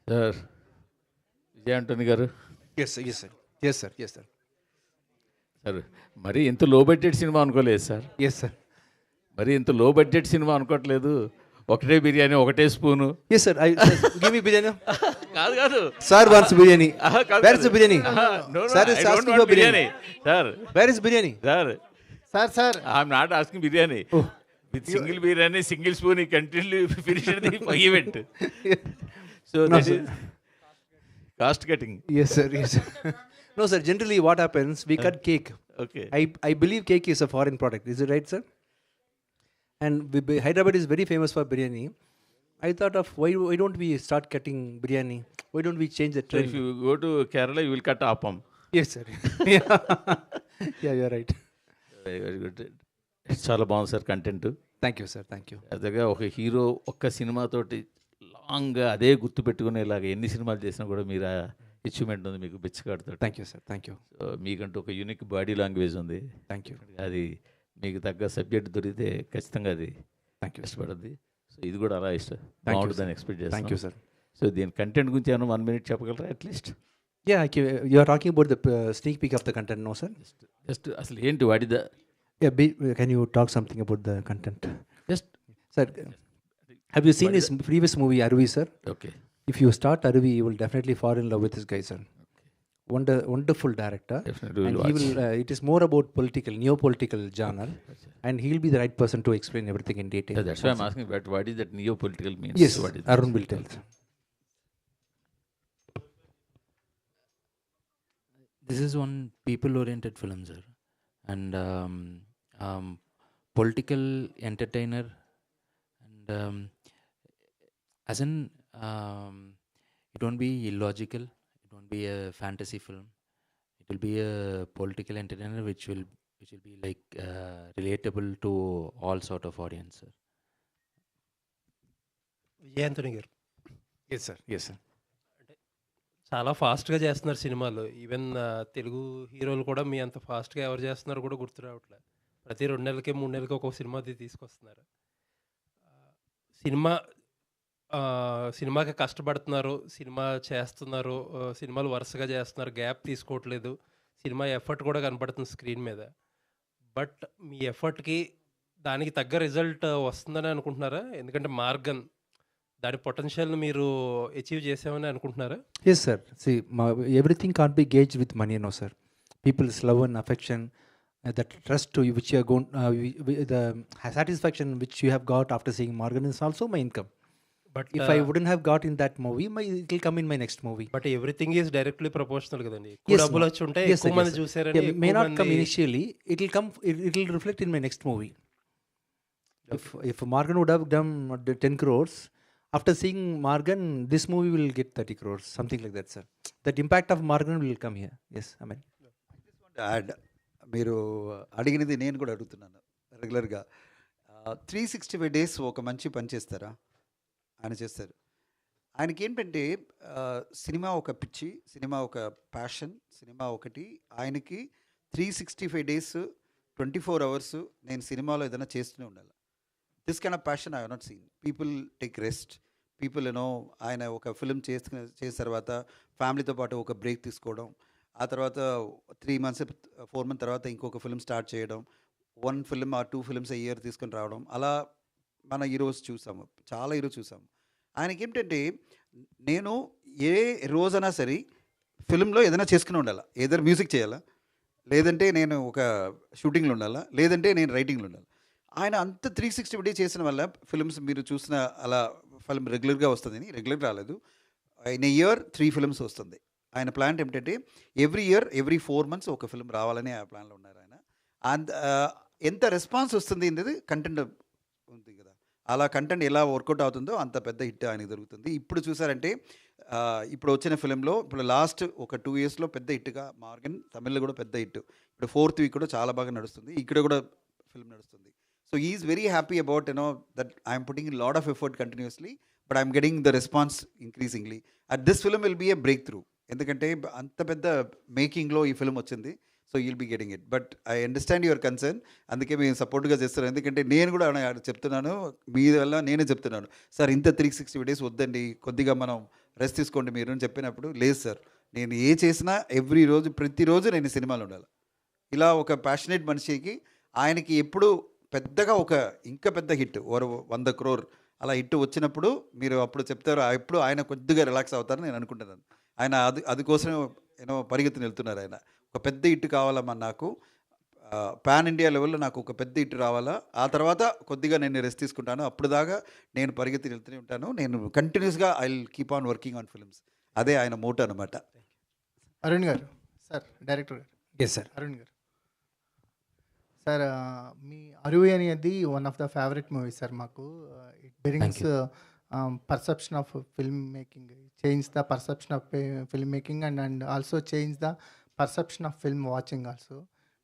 Sir Vijay Antony garu, yes sir, yes sir, yes sir, yes sir, sir మరీ ఇంత low budget cinema అనుకోలేదు sir. Yes sir, మరి ఇంత low budget cinema అనుకోవట్లేదు. ఒకటే బిర్యానీ, ఒకటే spoon. Yes sir. Give me biryani. కాదు కాదు sir wants biryani. Where is the biryani? Sir is asking for biryani. Sir where is biryani? Sir I'm not asking biryani. With single biryani, single spoon, ఈ continue finished the event. So this is cost cutting. Yes sir, yes sir. No sir, generally what happens, we cut cake. Okay. I believe cake is a foreign product. Is it right sir? And Hyderabad is very famous for biryani. I thought of why don't we start cutting biryani? Why don't we change the So trend? if you go to Kerala, you will cut appam. Yes sir. Yeah, you're right. Very good. చాలా బాగుంది sir content. Thank you sir, thank you. అదేగా ఒక hero ఒక్క సినిమాతోటి లాంగ్గా అదే గుర్తు పెట్టుకునేలాగా ఎన్ని సినిమాలు చేసినా కూడా మీరు అచీవ్మెంట్ ఉంది మీకు బిచ్చగాడుతో. Thank you sir, thank you. So మీకంటూ ఒక యూనిక్ బాడీ లాంగ్వేజ్ ఉంది. Thank you. అది మీకు తగ్గ సబ్జెక్ట్ దొరికితే ఖచ్చితంగా అది Thank you. ఇష్టపడుద్ది. సో ఇది కూడా అలా బాగుంటుందని ఎక్స్పెక్ట్ Thank you చేస్తాను. sir. సో దీని కంటెంట్ గురించి ఏమైనా 1 minute చెప్పగలరా at least? Yeah, you are talking about the sneak peek of the content, no sir? Just అసలు ఏంటి వాడిదా? Yeah, can you talk something about the content? Just Sir, have you seen his previous movie, Arvi, sir? Okay. If you start Arvi, you will definitely fall in love with this guy, sir. Wonderful director. Definitely will And watch. he will, it is more about neo-political genre. And he'll be the right person to explain everything in detail. Yeah, that's why I'm asking, but what is that neo-political means? Yes, What is Arun will tell. Sir. This is one people-oriented film, sir, and political entertainer, and as in it won't be illogical. It won't be a fantasy film. It will be a political entertainer which will be like relatable to all sort of audience, sir. Vijay Antony garu Yes, sir. Yes, sir. చాలా ఫాస్ట్గా చేస్తున్నారు సినిమాలు. Even Telugu హీరోలు కూడా మీ అంత ఫాస్ట్గా ఎవరు చేస్తున్నారు కూడా గుర్తు రావట్లేదు. ప్రతి 2 నెలలకి 3 నెలలకి ఒక్కొక్క సినిమా తీసుకొస్తున్నారు. సినిమాకి కష్టపడుతున్నారు, సినిమా చేస్తున్నారు, సినిమాలు వరుసగా చేస్తున్నారు, గ్యాప్ తీసుకోవట్లేదు. సినిమా ఎఫర్ట్ కూడా కనపడుతుంది స్క్రీన్ మీద. బట్ మీ ఎఫర్ట్కి దానికి తగ్గ రిజల్ట్ వస్తుందని అనుకుంటున్నారా? ఎందుకంటే మార్గన్ దాని పొటెన్షియల్ని మీరు అచీవ్ చేసామని అనుకుంటున్నారా? Yes, sir. See, everything can't be gauged with money, no, sir. People's love and affection, that trust to you, which you are going, the satisfaction which you have got after seeing Morgan is also my income. But If I wouldn't have got in that movie, it will come in my next movie. But everything is directly proportional కదండి. ఎక్కువ Yes, డబ్బులు no. వచ్చి ఉంటే Yes, ఎక్కువ sir, మంది yes, sir. చూసారని Yeah, may ఎక్కువ not come మంది- initially. It will come. It will reflect in my next movie. If Morgan would have done 10 crores, after seeing Morgan, this movie will get 30 crores, something like that, sir. That impact of Morgan will come here. Yes, amen. Add మీరు అడిగినది నేను కూడా అడుగుతున్నాను రెగ్యులర్గా. 365 days ఒక మంచి పని చేస్తారా? ఆయన చేస్తారు. ఆయనకి ఏంటంటే సినిమా ఒక పిచ్చి, సినిమా ఒక ప్యాషన్, సినిమా ఒకటి. ఆయనకి 365 days 24 hours నేను సినిమాలో ఏదైనా చేస్తూనే ఉండాలి. This kind of passion I have not seen. People take rest, people ఆయన ఒక ఫిల్మ్ చేసిన తర్వాత ఫ్యామిలీతో పాటు ఒక బ్రేక్ తీసుకోవడం, ఆ తర్వాత 3 months 4 months తర్వాత ఇంకొక ఫిల్మ్ స్టార్ట్ చేయడం, 1 film or 2 films a year తీసుకొని రావడం. అలా మన ఈరోజు చూసాము, చాలా ఈరోజు చూసాము. ఆయనకి ఏంటంటే నేను ఏ రోజైనా సరే ఫిల్మ్లో ఏదైనా చేసుకుని ఉండాలా. ఏదైనా మ్యూజిక్ చేయాలా, లేదంటే నేను ఒక షూటింగ్లో ఉండాలా, లేదంటే నేను రైటింగ్లో ఉండాలి. ఆయన అంత 360 days చేసిన వల్ల ఫిల్మ్స్ మీరు చూసిన అలా ఫిల్మ్ రెగ్యులర్గా వస్తుంది. రెగ్యులర్ రాలేదు, ఇన్ ఇయర్ 3 films వస్తుంది. ఆయన ప్లాన్ ఏమిటంటే ఎవ్రీ ఇయర్ ఎవ్రీ 4 months ఒక ఫిల్మ్ రావాలని ఆ ప్లాన్లో ఉన్నారు ఆయన. అండ్ ఎంత రెస్పాన్స్ వస్తుంది అనేది కంటెంట్ ఉంది కదా, అలా కంటెంట్ ఎలా వర్కౌట్ అవుతుందో అంత పెద్ద హిట్ ఆయనకి దొరుకుతుంది. ఇప్పుడు చూసారంటే ఇప్పుడు వచ్చిన ఫిలింలో ఇప్పుడు లాస్ట్ ఒక 2 yearsలో పెద్ద హిట్గా మార్గన్, తమిళ్లో కూడా పెద్ద హిట్. ఇప్పుడు 4th week కూడా చాలా బాగా నడుస్తుంది, ఇక్కడ కూడా ఫిల్మ్ నడుస్తుంది. So is very happy about that I'm putting in lot of effort continuously, but I'm getting the response increasingly. At this film will be a breakthrough, ఎందుకంటే అంత పెద్ద మేకింగ్లో ఈ ఫిల్మ్ వచ్చింది. So you'll be getting it. But I understand your concern, అందుకే మేము సపోర్ట్గా చేస్తున్నాం. ఎందుకంటే నేను కూడా చెప్తున్నాను, మీ వల్ల నేనే చెప్తున్నాను, సార్ ఇంత 360 days వద్దండి, కొద్దిగా మనం రెస్ట్ తీసుకోండి మీరు అని చెప్పినప్పుడు, లేదు సార్ నేను ఏ చేసినా ఎవ్రీ రోజు ప్రతిరోజు నేను సినిమాలో ఉండాలి. ఇలా ఒక ప్యాషనేట్ మనిషికి ఆయనకి ఎప్పుడు పెద్దగా ఒక ఇంకా పెద్ద హిట్ 100 crore అలా హిట్ వచ్చినప్పుడు మీరు అప్పుడు చెప్తారు, ఎప్పుడు ఆయన కొద్దిగా రిలాక్స్ అవుతారని నేను అనుకుంటున్నాను. ఆయన అది కోసమే పరిగెత్తుని వెళ్తున్నారు. ఆయన ఒక పెద్ద హిట్ కావాలమ్మా నాకు, పాన్ ఇండియా లెవెల్లో నాకు ఒక పెద్ద హిట్ రావాలా, ఆ తర్వాత కొద్దిగా నేను రెస్ట్ తీసుకుంటాను, అప్పుడు దాకా నేను పరిగెత్తి వెళ్తూనే ఉంటాను, నేను కంటిన్యూస్గా I will keep on working on films. అదే ఆయన మోటో అనమాట. అరుణ్ గారు సార్, డైరెక్టర్ గారు. Yes sir. అరుణ్ గారు సార్, మీ అరువి అనేది one of the favourite movies sir మాకు. It brings perception of film making, change the perception of film making and also change the perception of film watching also.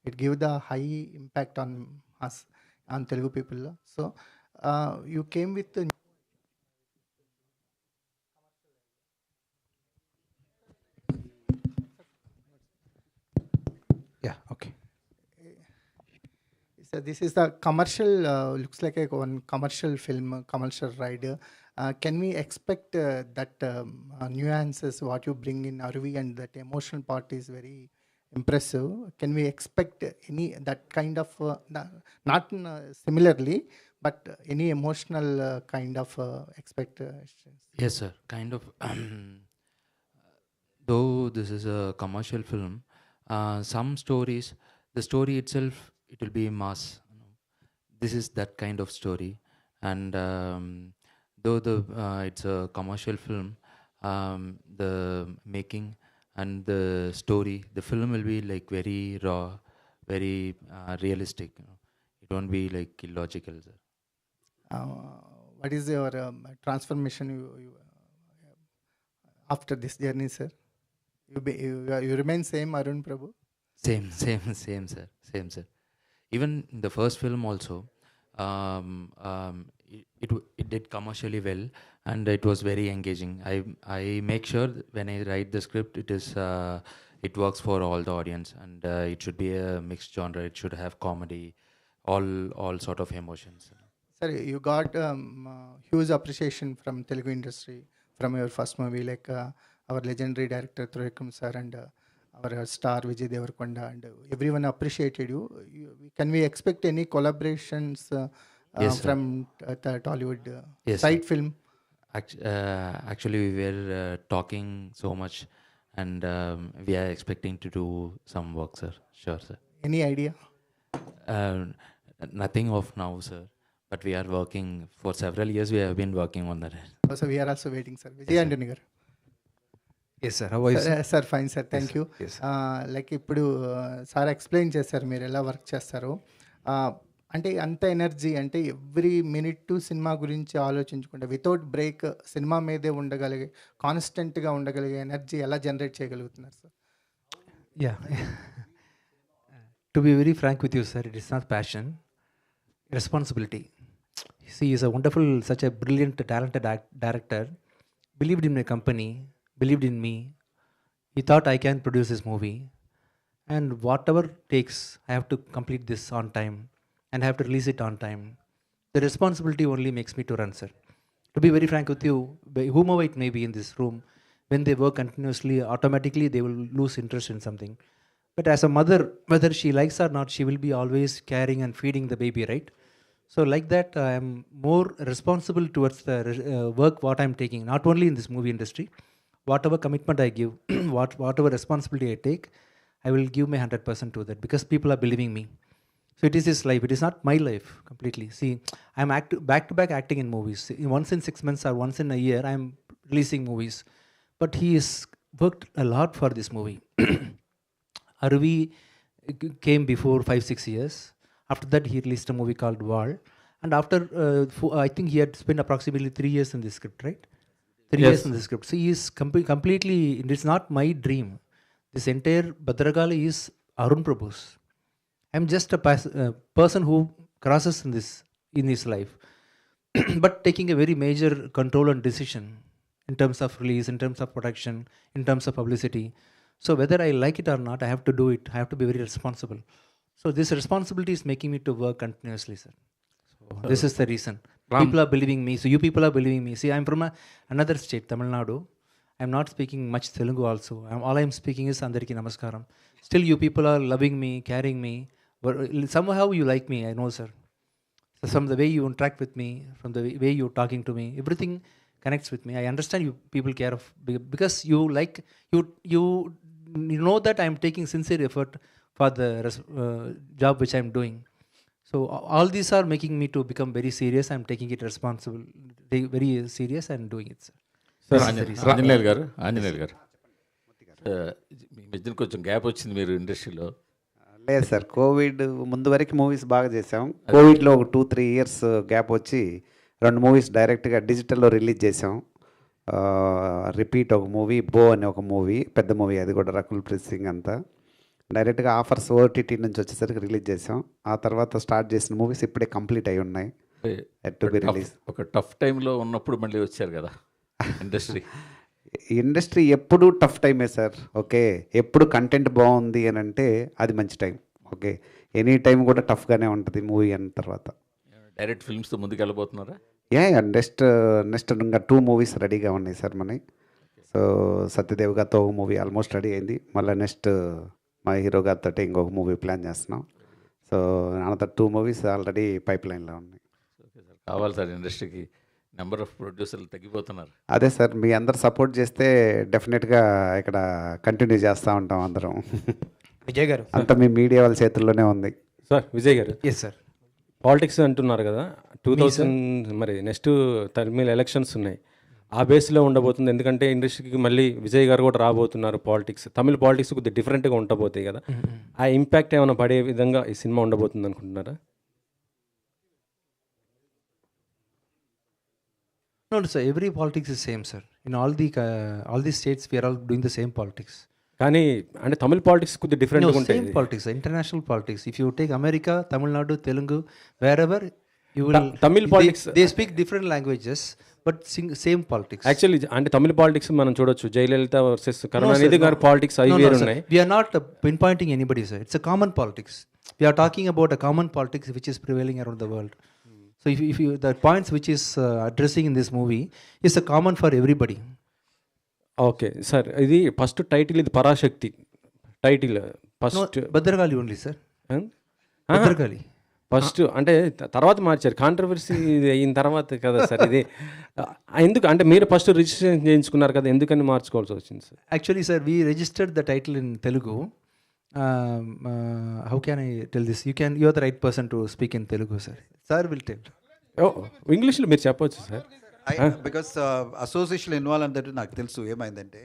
It give the high impact on us, on Telugu people. So you came with the Yeah, okay. so this is the commercial, looks like a one commercial film, commercial ride. Can we expect that nuances what you bring in Aruvi, and that emotional part is very impressive? Can we expect any that kind of not similarly, but any emotional kind of expectations? Yes, sir. Kind of. Though this is a commercial film, some stories, the story itself, it will be mass. This is that kind of story, and though it's a commercial film, the making and the story, the film will be like very raw, very realistic. It won't be like illogical, sir. What is your transformation after this journey, sir? You remain same, Arun Prabhu? Same, sir. Same, sir. Even in the first film also, it did commercially well, and it was very engaging. I make sure when I write the script, it works for all the audience, and it should be a mixed genre. It should have comedy, all sort of emotions. Sir, you got huge appreciation from Telugu industry from your first movie, like our legendary director Thurikkam sir and our star Vijay Devarkonda, and everyone appreciated you. Can we expect any collaborations Yes, sir. from the Tollywood Yes, side film? Actually, we were talking so much, and we are expecting to do some work, sir. Sure, sir. Any idea? Nothing of now, sir. But we are working for several years. We have been working on that. So we are also waiting, sir. Vijay sir. Antony garu. Yes, sir. How are you, sir? Sir fine sir, thank you. Yes. Like ఇప్పుడు sir explain చేశారు మీరు ఎలా work చేస్తారు. అంటే అంత energy, అంటే every minute to cinema గురించి ఆలోచించుకుంటే వితౌట్ బ్రేక్ సినిమా మీదే ఉండగలిగే, కాన్స్టెంట్గా ఉండగలిగే ఎనర్జీ ఎలా జనరేట్ చేయగలుగుతున్నారు sir? Yeah. To be very frank with you, sir, it is not passion, responsibility. See, he is a wonderful, such a brilliant, talented director. Believed in my company, believed in me. He thought I can produce this movie, and whatever takes, I have to complete this on time, and I have to release it on time. The responsibility only makes me to run, sir. To be very frank with you, whomever it may be in this room, when they work continuously, automatically they will lose interest in something. But as a mother, whether she likes or not, she will be always caring and feeding the baby, right? So like that, I am more responsible towards the work what I am taking, not only in this movie industry. Whatever commitment I give, whatever responsibility I take, I will give my 100% to that, because people are believing me. So it is his life. It is not my life completely. See, I am back to back acting in movies. Once in 6 months or once in a year, I am releasing movies. But he has worked a lot for this movie. Aruvi came before 5-6 years. After that, he released a movie called Wall. And after, I think he had spent approximately 3 years in this script, right? 3 years in the script. So he is completely, it is not my dream. This entire Bhadragali is Arun Prabhu's. I am just a person who crosses in his life. But taking a very major control and decision in terms of release, in terms of production, in terms of publicity. So whether I like it or not, I have to do it. I have to be very responsible. So this responsibility is making me to work continuously, sir. So this is the reason. People are believing me. So you people are believing me. See, I'm from another state, Tamil Nadu. I'm not speaking much Telugu also. All I'm speaking is Andariki Namaskaram. Still, you people are loving me, carrying me. But somehow you like me, I know, sir. So from the way you interact with me, from the way you're talking to me, everything connects with me. I understand you people care of because you like you know that I'm taking sincere effort for the job which I'm doing. So all these are making me to become very serious. I'm taking it responsible, very serious, and doing it, sir. Anjaneyulu గారు మీ మధ్యన కొంచెం gap వచ్చింది మీరు ఇండస్ట్రీలో. లేదు sir, Covid ముందు వరకు movies బాగా చేసాం. కోవిడ్లో ఒక 2-3 ఇయర్స్ గ్యాప్ వచ్చి 2 మూవీస్ డైరెక్ట్గా డిజిటల్లో రిలీజ్ చేసాం. రిపీట్ ఒక మూవీ, బో అనే ఒక మూవీ, పెద్ద మూవీ, అది కూడా రకుల్ ప్రీత్ సింగ్ అంతా డైరెక్ట్గా ఆఫర్స్ ఓటీటీ నుంచి వచ్చేసరికి రిలీజ్ చేసాం. ఆ తర్వాత స్టార్ట్ చేసిన మూవీస్ ఇప్పుడే కంప్లీట్ అయి ఉన్నాయి, ఎట్ టు బి రిలీజ్. ఒక టఫ్ టైంలో ఉన్నప్పుడు మళ్ళీ వచ్చారు కదా ఇండస్ట్రీ ఎప్పుడు టఫ్ టైమే సార్. ఓకే, ఎప్పుడు కంటెంట్ బాగుంది అని అంటే అది మంచి టైం. ఓకే, ఎనీ టైం కూడా టఫ్గానే ఉంటుంది మూవీ అన్న తర్వాత. డైరెక్ట్ ఫిల్మ్స్తో ముందుకు వెళ్ళబోతున్నారా? నెక్స్ట్ ఇంకా 2 మూవీస్ రెడీగా ఉన్నాయి సార్ మనకి. సో సత్యదేవ్ గారితో ఒక మూవీ ఆల్మోస్ట్ రెడీ అయింది. మళ్ళీ నెక్స్ట్ మా హీరో గారితో ఇంకొక మూవీ ప్లాన్ చేస్తున్నాం. So another 2 movies already pipe లైన్లో ఉన్నాయి. ఓకే సార్, కావాలి సార్. ఇండస్ట్రీకి నెంబర్ ఆఫ్ ప్రొడ్యూసర్లు తగ్గిపోతున్నారు. అదే సార్, మీ అందరు సపోర్ట్ చేస్తే డెఫినెట్గా ఇక్కడ కంటిన్యూ చేస్తూ ఉంటాం అందరం. విజయ్ గారు, అంతా మీ మీడియా వాళ్ళ చేతుల్లోనే ఉంది. సార్ విజయ్ గారు, ఎస్ సార్, పాలిటిక్స్ అంటున్నారు కదా, 2000 మరి నెక్స్ట్ తమిళ ఎలక్షన్స్ ఉన్నాయి, ఆ బేస్లో ఉండబోతుంది. ఎందుకంటే ఇండస్ట్రీకి మళ్ళీ విజయ్ గారు కూడా రాబోతున్నారు. పాలిటిక్స్, తమిళ పాలిటిక్స్ కొద్దిగా డిఫరెంట్గా ఉండబోతాయి కదా, ఆ ఇంపాక్ట్ ఏమైనా పడే విధంగా ఈ సినిమా ఉండబోతుంది అనుకుంటున్నారా? No, sir. Every politics is same, sir. In all the states, we are all doing the same politics. కానీ అంటే తమిళ పాలిటిక్స్ కొద్దిగా డిఫరెంట్గా ఉంటాయి. Same politics, international politics. If you take America, Tamil Nadu, Telugu, wherever you will. Tamil politics. They speak different languages, but same politics. Actually అంటే తమిళ politics మనం చూడొచ్చు, Jayalalithaa versus Karunanidhi గారి politics అవి వేరు ఉన్నాయి. We are not pinpointing anybody, sir. It's a common politics. We are talking about a common politics which is prevailing around the world. So if you the points which is addressing in this movie is a common for everybody. Okay sir, ఇది first title, ఇది Parashakti title first. Bhadrakali only sir, Bhadrakali first అంటే తర్వాత మార్చారు, controversy అయిన తర్వాత కదా sir ఇది. ఎందుకు అంటే మీరు ఫస్ట్ రిజిస్ట్రేషన్ చేయించుకున్నారు కదా, ఎందుకని మార్చుకోవాల్సి వచ్చింది sir? Actually, sir, we registered the title in Telugu. How can I tell this? You are the right person to speak in Telugu, sir. Sir will tell. ఇంగ్లీష్లో మీరు చెప్పవచ్చు సార్. బికాస్ అసోసియేషన్ ఇన్వాల్వ్ అంటే నాకు తెలుసు. ఏమైందంటే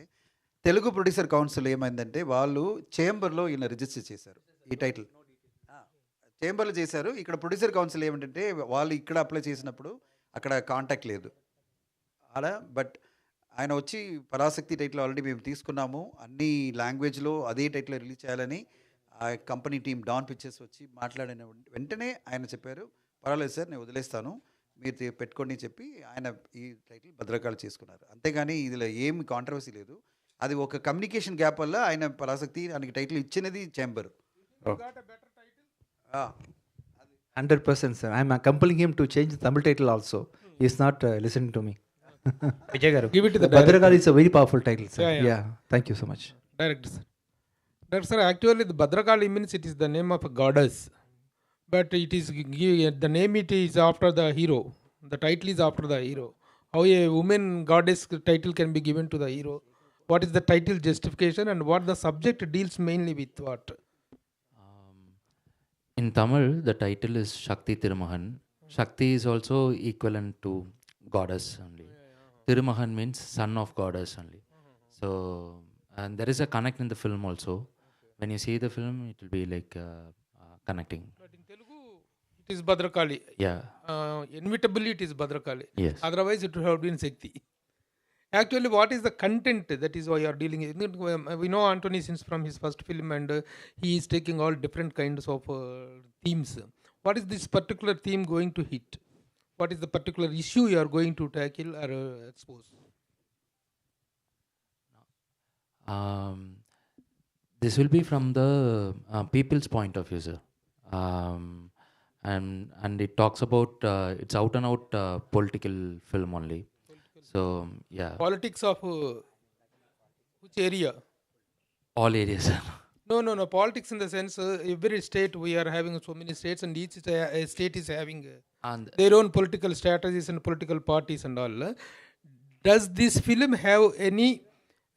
Telugu producer council ఏమైందంటే వాళ్ళు చేంబర్లో ఈయన రిజిస్టర్ చేశారు ఈ టైటిల్, చేంబర్లో చేశారు. ఇక్కడ ప్రొడ్యూసర్ కౌన్సిల్ ఏమిటంటే వాళ్ళు ఇక్కడ అప్లై చేసినప్పుడు అక్కడ కాంటాక్ట్ లేదు అలా. బట్ ఆయన వచ్చి పరాశక్తి టైటిల్ ఆల్రెడీ మేము తీసుకున్నాము, అన్ని లాంగ్వేజ్లో అదే టైటిల్ రిలీజ్ చేయాలని ఆ కంపెనీ టీం డాన్ పిక్చర్స్ వచ్చి మాట్లాడిన వెంటనే ఆయన చెప్పారు, పర్వాలేదు సార్ నేను వదిలేస్తాను, మీరు పెట్టుకోండి చెప్పి ఆయన ఈ టైటిల్ భద్రకాళి చేసుకున్నారు. అంతేగాని ఇందులో ఏమి కాంట్రవర్సీ లేదు. అది ఒక కమ్యూనికేషన్ గ్యాప్ వల్ల ఆయన పరాశక్తి ఆయనకి టైటిల్ ఇచ్చినది chamber. 100%, sir. I am compelling him to change the Tamil title also. He is not listening to me. Vijay garu, give it to the Bhadrakali is a very powerful title, sir. Yeah. Thank you so much. Director, sir. Director, sir, actually the Bhadrakali means it is the name of a goddess, but it is the name it is after the hero. The title is after the hero. How a woman goddess title can be given to the hero? What is the title justification and what the subject deals mainly with what? In Tamil, the title is Shakti Tirumahan. Shakti is also equivalent to goddess only. Tirumahan means son of goddess only. So, and there is a connect in the film also. When you see the film, it will be like connecting. But in Telugu, it is Bhadrakali. Yeah. Inevitably, it is Bhadrakali. Yes. Otherwise, it would have been Shakti. Actually, what is the content that is why you are dealing with? We know Anthony since from his first film, and he is taking all different kinds of themes. What is this particular theme going to hit? What is the particular issue you are going to tackle or expose? This will be from the people's point of view, sir. And it talks about, it's out and out political film only. So, yeah. Politics of Which area? All areas, sir. No. Politics in the sense, every state we are having so many states, and each state is having And their own political strategies and political parties and all. Does this film have any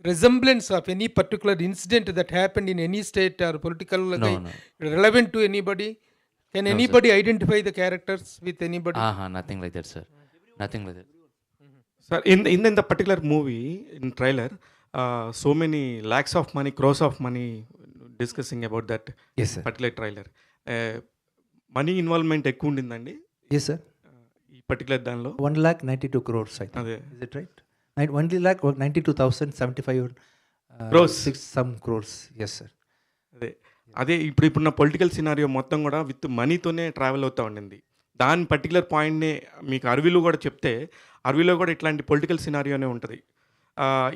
resemblance of any particular incident that happened in any state or political no. relevant to anybody? Can No, anybody identify the characters with anybody? Nothing like that, sir. Nothing like that. Sir, in the particular movie, in trailer, so many lakhs of money, crores of money discussing about that Yes, sir. particular trailer. Money involvement ఎక్కువ ఉండిందండి Yes, sir. ఈ particular దానిలో. 1,92 crores, I think. అదే Is it right? 1,92,075 Crores. 6 some crores. Yes, sir. అదే ఇప్పుడున్న political scenario మొత్తం కూడా with మనీతోనే travel అవుతూ ఉండింది. దాని పర్టికులర్ పాయింట్ని మీకు అరవిలో కూడా చెప్తే, అరవిలో కూడా ఇట్లాంటి పొలిటికల్ సినారియోనే ఉంటుంది.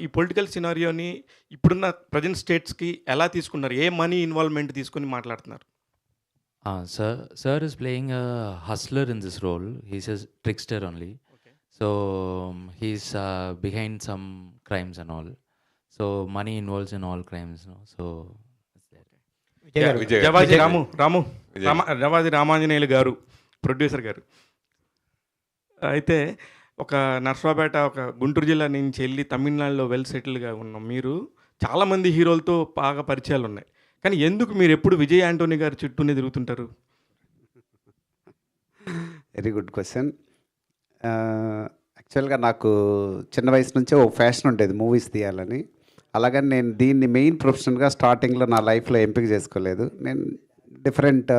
ఈ పొలిటికల్ సినారియోని ఇప్పుడున్న ప్రజెంట్ స్టేట్స్కి ఎలా తీసుకున్నారు, ఏ మనీ ఇన్వాల్వ్మెంట్ తీసుకుని మాట్లాడుతున్నారు? Sir is playing a hustler in this role. He's a trickster only. So he's behind some crimes and all. So money involves in all crimes, no? So జవాది జవాది Ramanjaneyulu గారు, producer గారు. అయితే ఒక నర్సరావుపేట, ఒక గుంటూరు జిల్లా నుంచి వెళ్ళి తమిళనాడులో వెల్ సెటిల్గా ఉన్నాం. మీరు చాలామంది హీరోలతో బాగా పరిచయాలు ఉన్నాయి, కానీ ఎందుకు మీరు ఎప్పుడు విజయ్ యాంటోనీ గారి చుట్టూనే తిరుగుతుంటారు? Very good question. యాక్చువల్గా నాకు చిన్న వయసు నుంచే ఒక ఫ్యాషన్ ఉండేది మూవీస్ తీయాలని. అలాగని నేను దీన్ని మెయిన్ ప్రొఫెషన్గా స్టార్టింగ్లో నా లైఫ్లో ఎంపిక చేసుకోలేదు. నేను డిఫరెంట్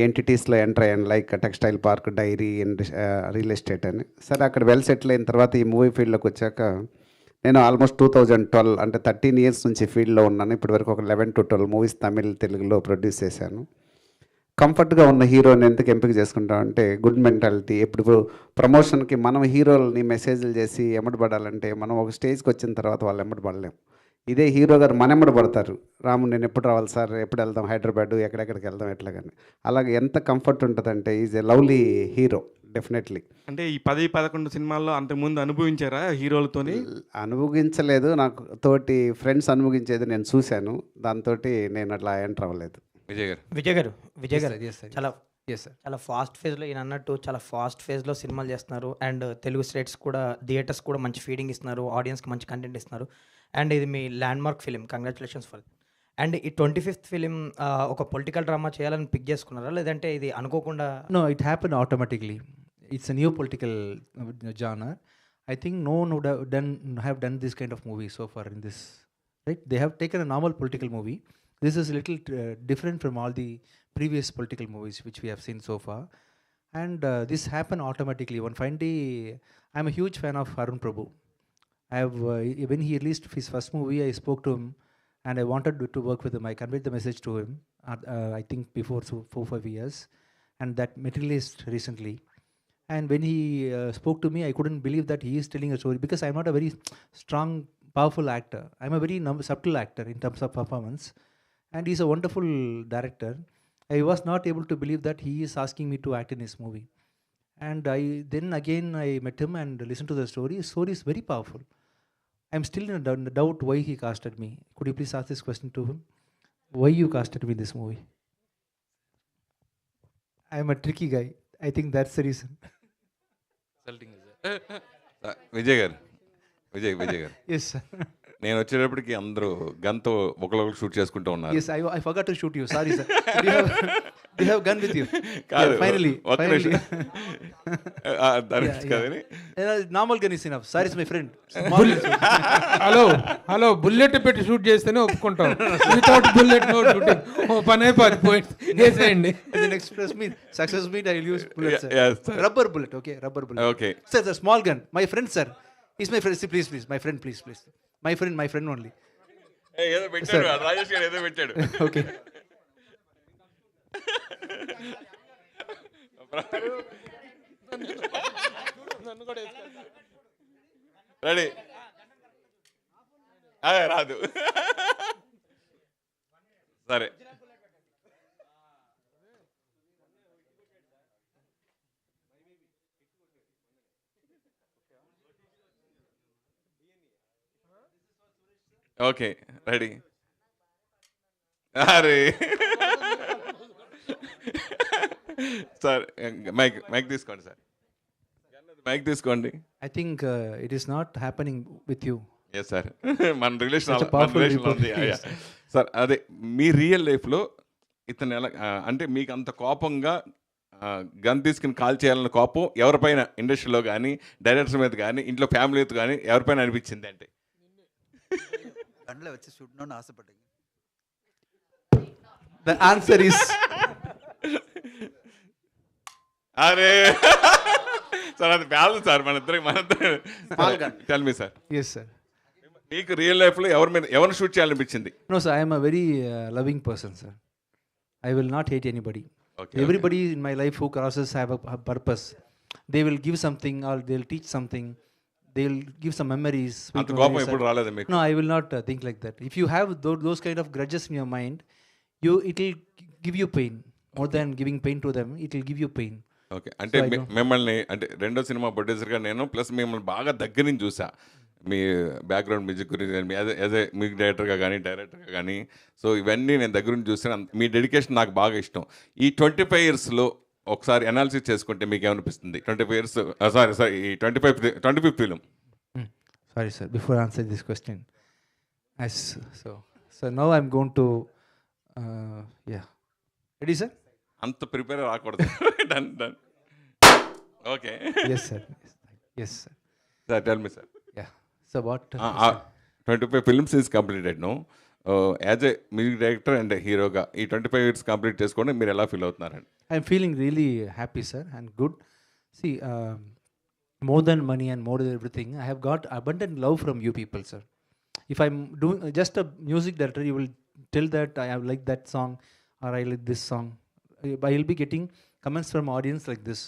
ఎంటిటీస్లో ఎంటర్ అయ్యాను, like textile park, dairy and real estate అని. సరే, అక్కడ వెల్ సెటిల్ అయిన తర్వాత ఈ మూవీ ఫీల్డ్లోకి వచ్చాక నేను ఆల్మోస్ట్ 2012 అంటే 13 years నుంచి ఫీల్డ్లో ఉన్నాను. ఇప్పటివరకు ఒక 11 to 12 మూవీస్ తమిళ్, తెలుగులో ప్రొడ్యూస్ చేశాను. కంఫర్ట్గా ఉన్న హీరోని ఎందుకు ఎంపిక చేసుకుంటాం అంటే గుడ్ మెంటాలిటీ. ఎప్పుడు ప్రమోషన్కి మనం హీరోలని మెసేజ్లు చేసి ఎమ్మడబడాలంటే మనం ఒక స్టేజ్కి వచ్చిన తర్వాత వాళ్ళు ఎమ్మడబడలేం. ఇదే హీరో గారు మనెమ్మడి పడతారు, రాము నేను ఎప్పుడు రావాలి సార్, ఎప్పుడు వెళ్దాం హైదరాబాద్, ఎక్కడెక్కడికి వెళ్దాం ఎట్లాగని. అలాగే ఎంత కంఫర్ట్ ఉంటుందంటే is a lovely hero definitely. అంటే ఈ 10-11 సినిమాల్లో అంతకుముందు అనుభవించారా హీరోలతోని? అనుభవించలేదు, నాకు తోటి ఫ్రెండ్స్ అనుభవించేది నేను చూశాను, దాంతో నేను అట్లా ఎంటర్ అవ్వలేదు. విజయ్ గారు Yes, sir. చాలా Yes, sir. చాలా ఫాస్ట్ ఫేజ్లో, ఈయన అన్నట్టు చాలా ఫాస్ట్ ఫేజ్లో సినిమాలు చేస్తున్నారు. అండ్ తెలుగు స్టేట్స్ కూడా, థియేటర్స్ కూడా మంచి ఫీడింగ్ ఇస్తున్నారు, ఆడియన్స్కి మంచి కంటెంట్ ఇస్తున్నారు. అండ్ ఇది మీ landmark film, congratulations for. And ఈ 25th ఫిలిం ఒక పొలిటికల్ డ్రామా చేయాలని పిక్ చేసుకున్నారా, లేదంటే ఇది అనుకోకుండా? No, it happened automatically. It's a new political genre. I think no one would have done this kind of movie so far in this. Right? They have taken a normal political movie. This is a little different from all the previous political movies which we have seen so far. And this happened automatically. One fine day, I'm a huge fan of Arun Prabhu. When he released his first movie, I spoke to him and I wanted to work with him. I conveyed the message to him, I think before 4-5 years. And that materialized recently. And when he spoke to me, I couldn't believe that he is telling a story, because I'm not a very strong, powerful actor. I'm a very subtle actor in terms of performance. And he's a wonderful director. I was not able to believe that he is asking me to act in his movie. And then again I met him and listened to the story. His story is very powerful. I'm still in a doubt why he casted me. Could you please ask this question to him? Why you casted me in this movie? I'm a tricky guy. I think that's the reason. Vijay గారు Yes, sir. నేను వచ్చేటప్పటికి అందరూ గన్తో ఒకళ్ళొకరు shoot చేసుకుంటూ ఉన్నారు. Yes, I forgot to shoot you. Sorry, sir. Do you have gun with you? కాదు, Yeah, finally. దాని కాదని Normal gun is enough. Sorry, is my friend. Small gun. Hello bullet పెట్టి shoot చేస్తేనే ఒప్పుకుంటాం. Without bullet no shooting. ఓ పనే 10 points వేసేయండి. The next success meet, I will use bullet, sir. Yes, sir. Rubber bullet, okay? Rubber bullet. Okay. Sir, the small gun. My friend, sir. He's my friend. See, please. My friend, please. My friend only. ఏదో పెట్టాడు, రాజేష్ గారు ఏదో పెట్టాడు. Okay. Ready? రాదు. సరే, okay ready. అరే sir mike తీసుకోండి sir, mike తీసుకోండి. I think it is not happening with you. Yes sir, మన రిలేషన్ Such a powerful ఉంది. people. Yes. సార్ అదే మీ రియల్ లైఫ్లో ఇతను ఎలా అంటే మీకు అంత కోపంగా గన్ తీసుకుని కాల్ చేయాలన్న కోపం ఎవరిపైన ఇండస్ట్రీలో కానీ డైరెక్టర్ మీద కానీ ఇంట్లో ఫ్యామిలీతో కానీ ఎవరిపైన అనిపించింది అంటే? బండ్లో వచ్చి చూడணும்னு ఆశపడ్డాను. The answer is అరే సార్ అది బ్యాలెన్స్ సార్ మన ఇద్దరు tell me sir. yes, sir. మీకు రియల్ లైఫ్లో ఎవరిని shoot చేయాలనిపించింది? No, sir. I am a very loving person, sir. I will not hate anybody. Okay, Everybody in my life who crosses have a purpose. They will give something or they'll teach something. They will give some memories. sweet అంత కోపం memories. ఎప్పుడు రాలేదు మీకు? No, I will not think like that. If you have those kind of grudges in your mind, it will give you pain. More than giving pain to them, it will give you pain. Okay, అంటే మిమ్మల్ని అంటే రెండో cinema ప్రొడ్యూసర్గా నేను plus మిమ్మల్ని బాగా దగ్గర నుంచి చూసా. మీ బ్యాక్గ్రౌండ్ మ్యూజిక్ గురించి యాజ్ ఏ మ్యూజిక్ డైరెక్టర్గా కానీ సో ఇవన్నీ నేను దగ్గర నుంచి చూసాను. మీ డెడికేషన్ నాకు బాగా ఇష్టం. ఈ 25 yearsలో ఒకసారి అనాలిసిస్ చేసుకుంటే మీకు ఏమనిపిస్తుంది? 25 years సారీ ఈ 25th film. Sorry, sir. Before I answer this question, so now I'm going to yeah. Ready, sir? అంత ప్రిపేర్ రాకూడదు. Done okay. Yes, sir. Yes, sir. Sir tell me sir. Yeah. So what? 25 films is completed, no? As a music director and హీరోగా ఈ 25 years complete చేసుకోండి మీరు ఎలా feel అవుతున్నారండి? I'm feeling really happy, sir, and good. See, more than money and more than everything, I have got abundant love from you people, sir. If I'm doing just a music director, you will tell that I have liked that song or I like this song. I will be getting comments from audience like this.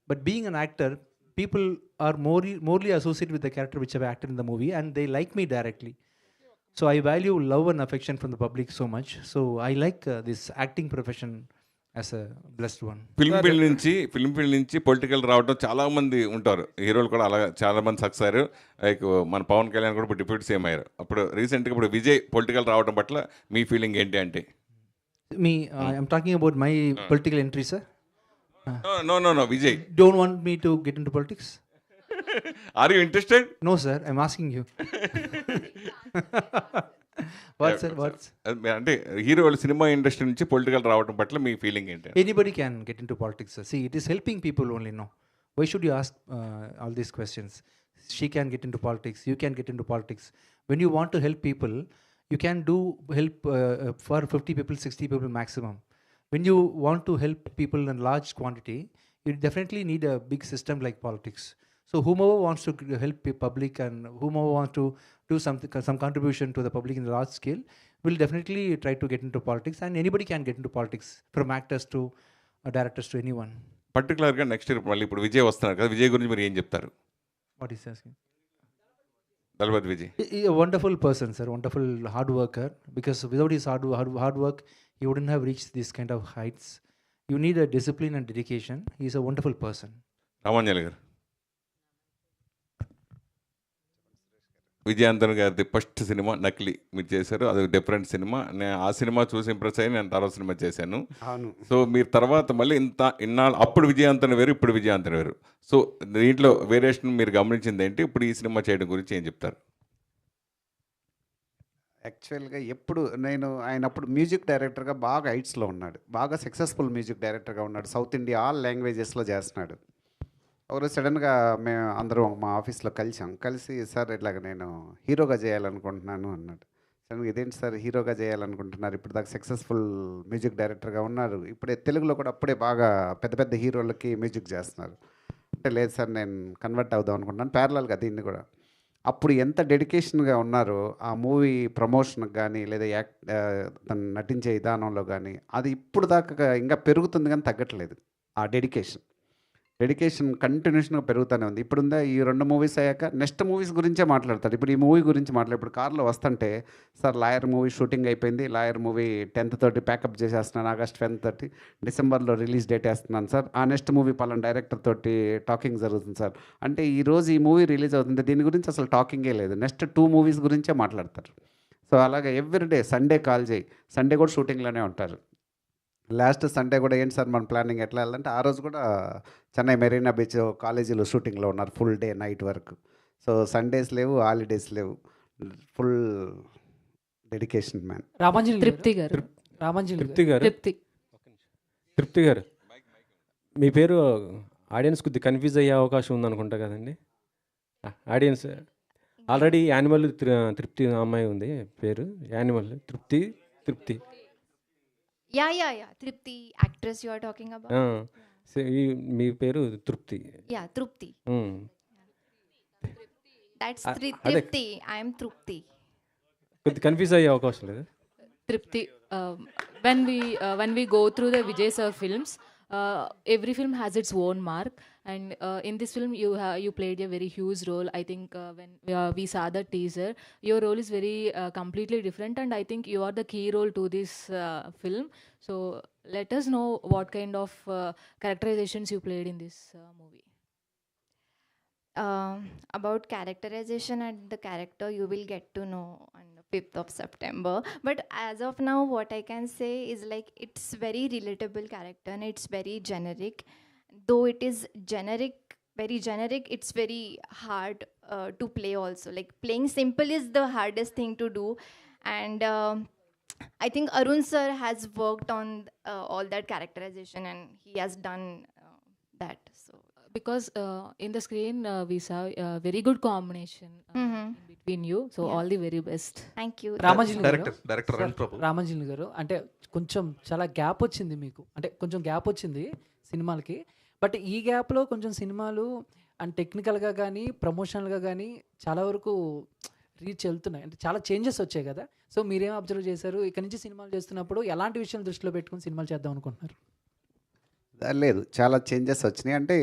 But being an actor, people are morely associated with the character which I've acted in the movie, and they like me directly. So I value love and affection from the public so much. So I like this acting profession as a blessed one. Film field నుంచి political రావడం చాలా మంది ఉంటారు, హీరోలు కూడా అలా చాలా మంది సక్సెస్ అయ్యారు. లైక్ మన పవన్ కళ్యాణ్ కూడా ఇప్పుడు డిప్యూటీ సీఎం అయ్యారు. అప్పుడు రీసెంట్గా ఇప్పుడు విజయ్ పొలిటికల్ రావడం పట్ల మీ ఫీలింగ్ ఏంటి అంటే? I'm talking about my political entry, sir. No, Vijay. Don't want me to get into politics? Are you interested? No, sir. I'm asking you. What, sir? What's? అంటే హీరోలు సినిమా ఇండస్ట్రీ నుంచి political రావడం పట్ల మీ feeling ఏంటి? Anybody can get into politics, sir. See, it is helping people only, no? Why should you ask all these questions? She can get into politics. You can get into politics. When you want to help people, you can do help for 50 people, 60 people maximum. When you want to help people in large quantity, you definitely need a big system like politics. So whomever wants to help the public and whomever wants to do some contribution to the public in a large scale will definitely try to get into politics, and anybody can get into politics, from actors to directors to anyone. పర్టికులర్గా next year మళ్ళీ ఇప్పుడు విజయ్ వస్తున్నారు కదా, విజయ్ గురించి మీరు ఏం చెప్తారు? What is asking? Thalapathy Vijay. A wonderful person, sir. Wonderful hard worker. Because without his hard work, he wouldn't have reached these kind of heights. You need a discipline and dedication. He is a wonderful person. Ramanjali గారు. విజయాంతన్ గారిది first cinema నకిలీ మీరు చేశారు, అది different cinema. నేను ఆ cinema చూసి impress అయ్యి నేను తర్వాత సినిమా చేశాను. సో మీరు తర్వాత మళ్ళీ ఇన్నాళ్ళు అప్పుడు విజయాంతన్ వేరు, ఇప్పుడు విజయాంతన్ వేరు. సో దీంట్లో వేరియేషన్ మీరు గమనించింది ఏంటి? ఇప్పుడు ఈ సినిమా చేయడం గురించి ఏం చెప్తారు? యాక్చువల్గా ఎప్పుడు ఆయన అప్పుడు మ్యూజిక్ డైరెక్టర్గా బాగా హైట్స్లో ఉన్నాడు, బాగా సక్సెస్ఫుల్ మ్యూజిక్ డైరెక్టర్గా ఉన్నాడు, సౌత్ ఇండియా ఆల్ లాంగ్వేజెస్లో చేస్తున్నాడు. ఒకరోజు సడన్గా మేము అందరం మా ఆఫీస్లో కలిసి సార్ ఇట్లాగ నేను హీరోగా చేయాలనుకుంటున్నాను అన్నాడు. సడన్గా ఇదేంటి సార్ హీరోగా చేయాలనుకుంటున్నారు, ఇప్పుడు దాకా సక్సెస్ఫుల్ మ్యూజిక్ డైరెక్టర్గా ఉన్నారు, ఇప్పుడే తెలుగులో కూడా అప్పుడే బాగా పెద్ద పెద్ద హీరోలకి మ్యూజిక్ చేస్తున్నారు అంటే, లేదు సార్ నేను కన్వర్ట్ అవుదాం అనుకుంటున్నాను ప్యారలల్గా దీన్ని కూడా. అప్పుడు ఎంత డెడికేషన్గా ఉన్నారో ఆ మూవీ ప్రమోషన్కి కానీ లేదా తను నటించే విధానంలో కానీ, అది ఇప్పుడు దాకా ఇంకా పెరుగుతుంది కానీ తగ్గట్లేదు. ఆ డెడికేషన్ కంటిన్యూషన్గా పెరుగుతూనే ఉంది. ఇప్పుడుందా ఈ 2 మూవీస్ అయ్యాక నెక్స్ట్ మూవీస్ గురించే మాట్లాడతాడు. ఇప్పుడు ఈ మూవీ గురించి ఇప్పుడు కార్లో వస్తుంటే సార్ లాయర్ మూవీ షూటింగ్ అయిపోయింది, లాయర్ మూవీ 10th తోటి ప్యాకప్ చేసేస్తున్నాను, August 10th తోటి డిసెంబర్లో రిలీజ్ డేట్ వేస్తున్నాను సార్, ఆ నెక్స్ట్ మూవీ పలానా డైరెక్టర్ తోటి టాకింగ్ జరుగుతుంది సార్ అంటే, ఈరోజు ఈ మూవీ రిలీజ్ అవుతుంది, దీని గురించి అసలు టాకింగే లేదు, నెక్స్ట్ 2 మూవీస్ గురించే మాట్లాడతారు. సో అలాగే ఎవ్రీడే సండే కాల్ చేయి, సండే కూడా షూటింగ్లోనే ఉంటారు. లాస్ట్ సండే కూడా ఏంటి సార్ మన ప్లానింగ్ ఎట్లా వెళ్ళాలంటే ఆ రోజు కూడా చెన్నై మెరీనా బీచ్ కాలేజీలో షూటింగ్లో ఉన్నారు ఫుల్ డే నైట్ వరకు. సో సండేస్ లేవు, హాలిడేస్ లేవు, ఫుల్ డెడికేషన్ మ్యాన్. రామాంజలి తృప్తి గారు. రామాంజలి తృప్తి గారు, తృప్తి. తృప్తి గారు, మీ పేరు ఆడియన్స్ కొద్దిగా కన్ఫ్యూజ్ అయ్యే అవకాశం ఉందనుకుంటా కదండి. ఆడియన్స్ ఆల్రెడీ యానిమల్ తృప్తి అమ్మాయి ఉంది పేరు, యానిమల్ తృప్తి. తృప్తి Yeah. Tripti, actress you are talking about. మీ పేరు తృప్తి. Yeah, Trupti. That's అదే. Tripti. I am Trupti. కొద్దిగా కన్ఫ్యూజ్ అయ్యే అవకాశం లేదు. Tripti. When we go through the Vijay sir films, every film has its own mark, and in this film you played a very huge role. I think when we saw the teaser, your role is very completely different, and I think you are the key role to this film. So let us know what kind of characterizations you played in this movie. About characterization and the character you will get to know on the 5th of September. But as of now, what I can say is like it's very relatable character and it's very generic. Though it is generic, very generic, it's very hard to play also. Like playing simple is the hardest thing to do. And I think Arun sir has worked on all that characterization and he has done that. So Because in the screen we saw a very good combination in between you. So all the very best. thank you. Ramanjali director Arun Prabhu. Ramanjali గారు, అంటే కొంచెం చాలా gap వచ్చింది మీకు, అంటే కొంచెం gap వచ్చింది సినిమాలకి. బట్ ఈ గ్యాప్లో కొంచెం సినిమాలు అండ్ టెక్నికల్గా కానీ ప్రమోషనల్గా కానీ చాలా వరకు రీచ్ వెళ్తున్నాయి, అంటే చాలా చేంజెస్ వచ్చాయి కదా. సో మీరేం అబ్జర్వ్ చేశారు? ఇక్కడ నుంచి సినిమాలు చేస్తున్నప్పుడు ఎలాంటి విషయాలు దృష్టిలో పెట్టుకుని సినిమాలు చేద్దాం అనుకుంటున్నారు? లేదు, చాలా చేంజెస్ వచ్చినాయి. అంటే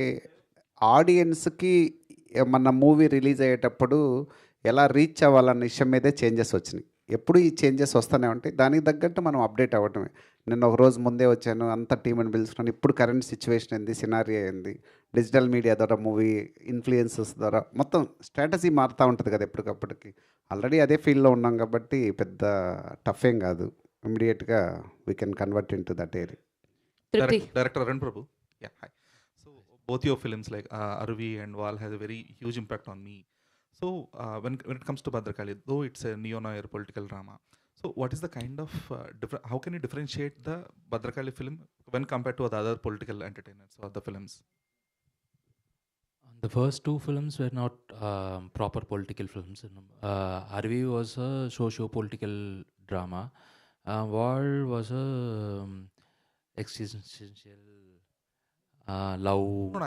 ఆడియన్స్కి మన మూవీ రిలీజ్ అయ్యేటప్పుడు ఎలా రీచ్ అవ్వాలన్న విషయం మీదే చేంజెస్ వచ్చినాయి. ఎప్పుడు ఈ చేంజెస్ వస్తూనే ఉంటాయి, దానికి తగ్గట్టు మనం అప్డేట్ అవ్వటమే. నేను ఒక రోజు ముందే వచ్చాను, అంత టీంని పిలుచుకున్నాను. ఇప్పుడు కరెంట్ సిచ్యువేషన్ ఏంది, సినారియో ఏంది, డిజిటల్ మీడియా ద్వారా మూవీ ఇన్ఫ్లుయెన్సెస్ ద్వారా మొత్తం స్ట్రాటజీ మారుతూ ఉంటుంది కదా ఎప్పటికప్పటికి. ఆల్రెడీ అదే ఫీల్డ్లో ఉన్నాం కాబట్టి పెద్ద టఫ్ ఏం కాదు. ఇమీడియట్గా we can convert in to that area. Director Arun Prabhu. Yeah, hi. So both your films like Arvi and Val has a very huge impact on me. So when it comes to Bhadrakali, though it's a neo-noir political drama, so what is the kind of how can you differentiate the Bhadrakali film when compared to the other political entertainers or the films? The first two films were not proper political films. Arvi was a socio-political drama. Val was a existential love. No,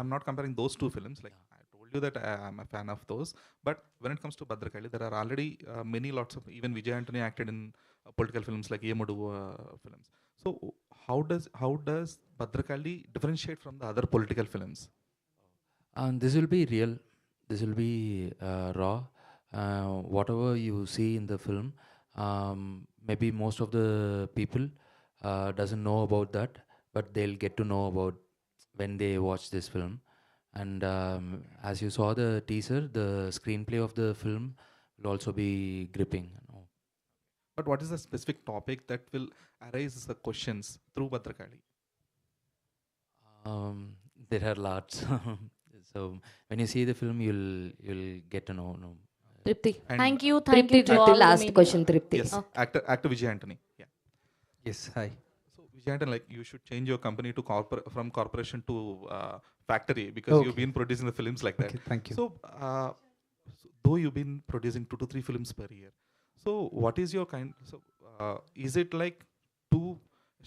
I'm not comparing those two films. Like I told you that I'm a fan of those. But when it comes to Bhadrakali, there are already many lots of, even Vijay Antony acted in political films like Yemudu films. So how does Bhadrakali differentiate from the other political films? This will be real. This will be raw. Whatever you see in the film, maybe most of the people doesn't know about that, but they'll get to know about when they watch this film. And as you saw the teaser, the screenplay of the film will also be gripping. But what is the specific topic that will arise the questions through Bhadrakali? There are lots. So when you see the film, you'll get to know. Tripti. Thank you to Tripti, all last question, Tripti. Yes, actor Vijay Antony. Yeah. Yes, hi. So Vijay Antony, like you should change your company to from corporation to factory because you've been producing the films like that. Okay, thank you. So though you've been producing 2 to 3 films per year, so what is your kind? So is it like to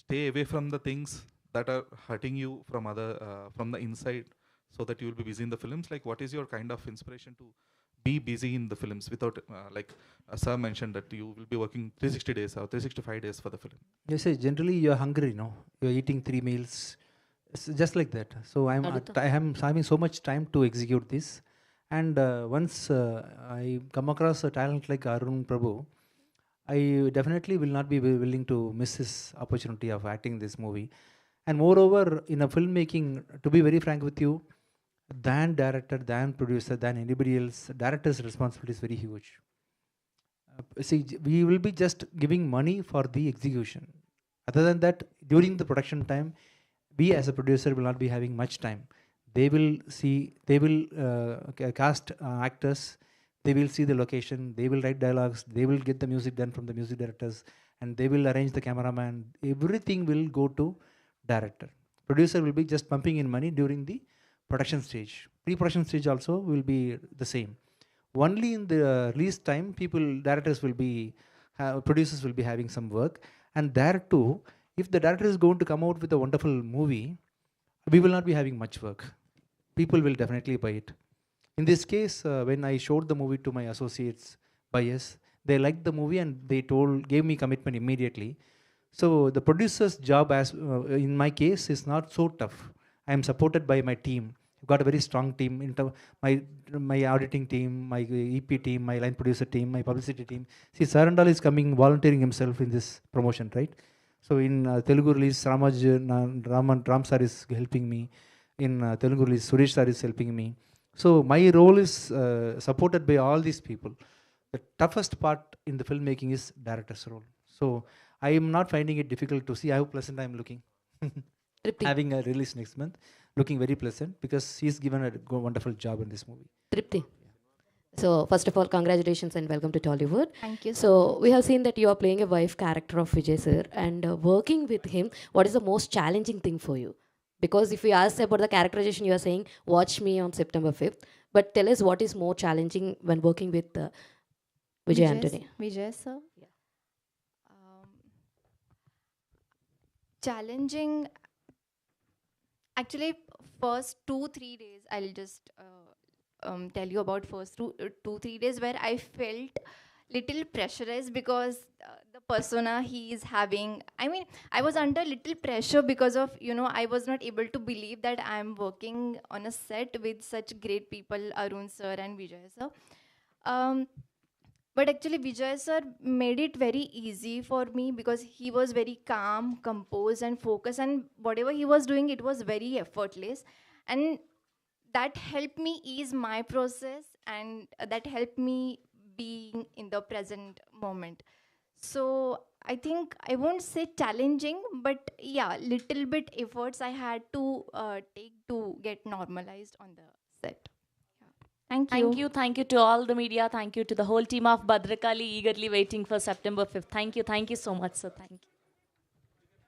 stay away from the things that are hurting you from the inside, so that you will be busy in the films? Like, what is your kind of inspiration to be busy in the films without, like sir mentioned that you will be working 360 days or 365 days for the film? You say generally you're hungry, no? You're eating 3 meals. It's just like that. So I'm having so much time to execute this. And once I come across a talent like Arun Prabhu, I definitely will not be willing to miss this opportunity of acting this movie. And moreover, in a filmmaking, to be very frank with you, than director, than producer, than anybody else, director's responsibility is very huge. See, we will be just giving money for the execution. Other than that, during the production time, we as a producer will not be having much time. They will cast actors, they will see the location, they will write dialogues, they will get the music done from the music directors, and they will arrange the cameraman. Everything will go to director. Producer will be just pumping in money during the production stage. Pre-production stage also will be the same. Only in the release time, directors will be, producers will be having some work. And there too, if the director is going to come out with a wonderful movie, we will not be having much work. People will definitely buy it. In this case, when I showed the movie to my associates, buyers, they liked the movie and they gave me commitment immediately. So the producer's job, as in my case, is not so tough. I am supported by my team. I've got a very strong team in my auditing team, my EP team, my line producer team, my publicity team. See, Sarandal is coming, volunteering himself in this promotion, right? So in Telugu release, Ram sir is helping me. In Telugu release, Suresh sir is helping me. So my role is supported by all these people. The toughest part in the filmmaking is director's role. So I am not finding it difficult to see how pleasant I am looking. Having a release next month, looking very pleasant because he's given a wonderful job in this movie. Tripti. So first of all, congratulations and welcome to Tollywood. Thank you. So we have seen that you are playing a wife character of Vijay sir, and working with him, what is the most challenging thing for you? Because if we ask about the characterization, you are saying, watch me on September 5th. But tell us what is more challenging when working with Vijay Antony. Vijay sir? Yeah. Challenging, actually, first 2-3 days, I'll just tell you about first 2-3 days where I felt little pressurized because the persona he is having, I mean, I was under little pressure because of, I was not able to believe that I'm working on a set with such great people, Arun sir and Vijay sir. But actually Vijay sir made it very easy for me because he was very calm, composed and focused, and whatever he was doing, it was very effortless. And that helped me ease my process, and that helped me being in the present moment. So I think I won't say challenging, but yeah, little bit efforts I had to take to get normalized on the set. Yeah. Thank you to all the media. Thank you to the whole team of Bhadrakali, eagerly waiting for September 5th. Thank you so much, sir. Thank you.